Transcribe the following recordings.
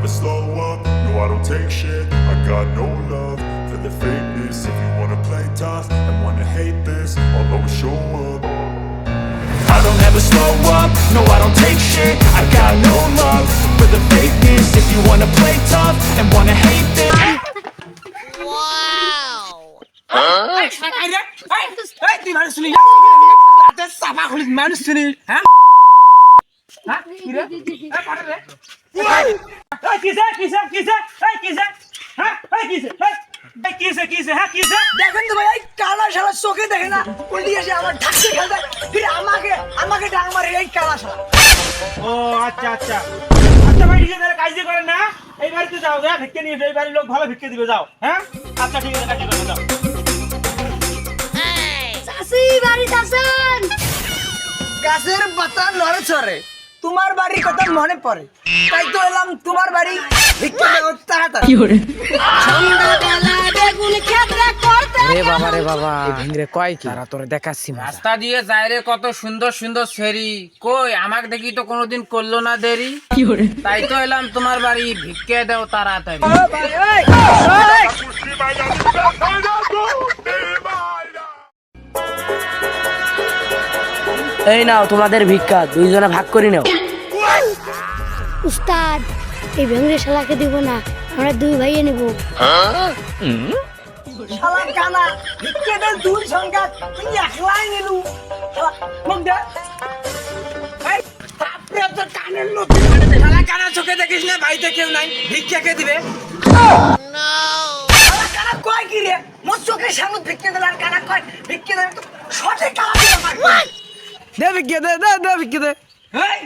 slow up, no I don't take shit. I got no love for the fakeness. If you wanna play tough and wanna hate this, I'll always show up. I don't ever slow up, no I don't take shit. I got no love for the fakeness. If you wanna play tough and wanna hate this. দেখেন তো ভাই এই কালা শালা চোখে দেখে না উল্টি এসে আমার ঢাকতে খেলতে ফিরে আমাকে ডাং মারে এই কালা শালা। ও আচ্ছা আচ্ছা আচ্ছা ভাই ঠিক আছে তাহলে কাজ করেন না এই বাড়িতে যাও যা ভিক্ষে নিয়ে এই বাড়ির লোক ভালো ভিক্ষে দিবে যাও হ্যাঁ আচ্ছা ঠিক আছে কাজ করে যাও চাচি বাড়ি আছেন গাছের পাতা নড়ে চড়ে তোমার বাড়ির কথা মনে পড়ে তাই তো এলাম তোমার বাড়ি ভিক্ষা দেবো তাড়াতাড়ি। সন্ধ্যাবেলা বেগুন ক্ষেত্রে করতে রে বাবা এই ভিংরে কয় কি তারা তোরে দেখাচ্ছি মজা। রাস্তা দিয়ে যায় রে কত সুন্দর সুন্দর সেরি কই আমাকে দেখি তো কোনোদিন করলো না দেরি তাই তো এলাম তোমার বাড়ি ভিক্ষে দাও তাড়াতাড়ি এই নাও তোমাদের ভিক্ষা দুইজনে ভাগ করে নাও। উস্তাদ এই ভেঙে শালাকে দিব না আমরা দুই ভাইয়ে নেব শালা কানা ভিক্ষা দে দুই সংখ্যা তুই একলাই নিলু শালা মুখ দে এই আপনি তো কানের নতুন শালা কানা চোখে দেখিস না বাড়িতে কেউ নাই ভিক্ষা কে দিবে? শালা কানা কয় কি রে মোর চোখের সামনে ভিক্ষা দিলার কানা কয় ভিক্ষা দে তো সঠিক কালা দিল দে ভিক্ষা দে দে ভিক্ষা দে। এই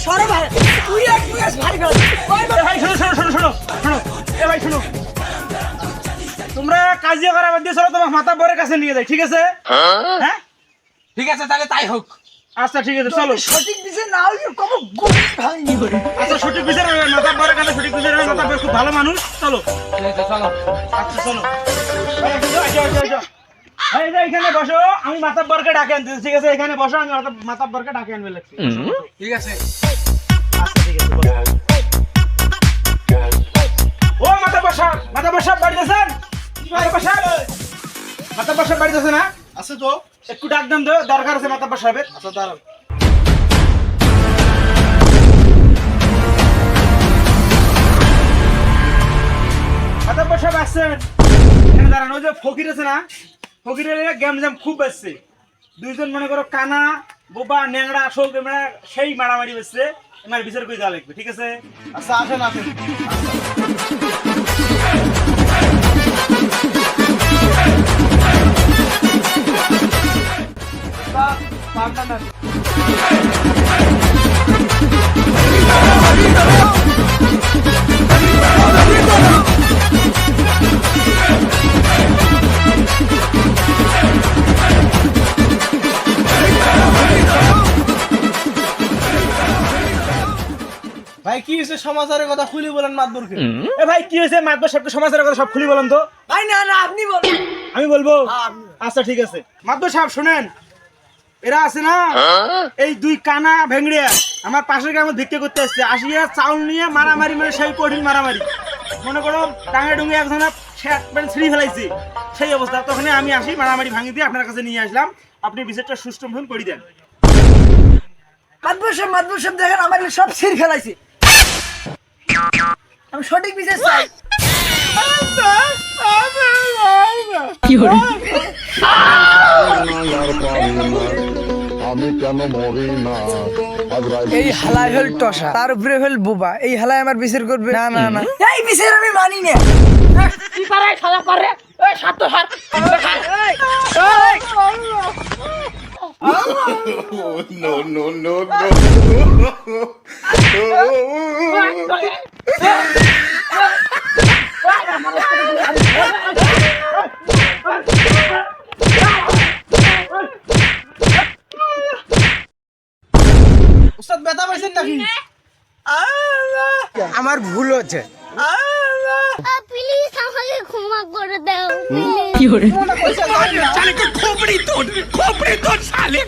সরে ভাই তুই এক গ্লাস ভাই গেল ভাই শোনো শোনো শোনো শোনো শোনো এ ভাই শোনো তোমরা কাজিয়া করা বাদ দিয়ে চলো তোমার মাথা বরের কাছে নিয়ে যাই ঠিক আছে হ্যাঁ ঠিক আছে তাহলে তাই হোক আচ্ছা ঠিক আছে চলো সঠিক দিছে না হলে কম গুলি ভাঙি করে আচ্ছা সঠিক বিচার মাথা বরের কাছে সঠিক বিচার মাথা বর খুব ভালো মানুষ চলো ঠিক আছে চলো আচ্ছা চলো ভাই, আসো, আসো, আসো, আসো। এই যে এখানে বসো আমি মাথা বরকে ডাকে আনতেছি ঠিক আছে এখানে বসো আমি মাথা বরকে ডাকে আনবে লাগছি ঠিক আছে আচ্ছা ঠিক আছে বসো। ও মাথা বসা বাড়ি আছেন মাথা বসা বাড়ি আছে না আছে তো একটু ডাক দেন তো দরকার আছে মাথা বসাবে আচ্ছা দাঁড়ান মাথা বসাবে আসছেন এখানে দাঁড়ান ওই যে ফকির আছে না ফকিরের গেম জ্যাম খুব আসছে দুইজন মনে করো কানা বোবা ন্যাংরা আসল ক্যামেরা সেই মারামারি বেসছে এমার বিচার করে দেওয়া লাগবে ঠিক আছে আচ্ছা আসেন আসেন ভাই কি হয়েছে সমাচারের কথা খুলি বলেন মাতবরকে এ ভাই কি হয়েছে মাতবর সাহেবকে সমাচারের কথা সব খুলি বলেন তো ভাই না না আপনি বলুন আমি বলবো হ্যাঁ, আপনি বলুন। আচ্ছা ঠিক আছে মাতবর সাহেব শুনেন এরা আছে না এই দুই কানা ভেংড়িয়া আমার পাশের গ্রামে ভিক্ষা করতে আসছে আসিয়া চাউল নিয়ে মারামারি মানে সেই কঠিন মারামারি মনে করো টাঙ্গা ডুঙ্গে একজনের ছিঁড়ি ফেলাইছি সেই অবস্থা তখন আমি আসি মারামারি ভাঙি দিয়ে আপনার কাছে নিয়ে আসলাম আপনি বিচারটা সুষ্ঠু মতন করে দেন মাদবর সাহেব দেখেন আমার সব ছিঁড় ফেলাইছি আমি সঠিক বিচার চাই আমি কেন মরি না এই হালাই হল টসা তার উপরে হল বুবা এই হালাই আমার বিচার করবে না না না এই বিচার আমি মানি না কি পারে শালা করে এই সাত তো সাত no no no no উস্তাদ ব্যথা পাইছেন নাকি? আমার ভুল হচ্ছে। প্লিজ আমাকে ক্ষমা করে দাও পয়সা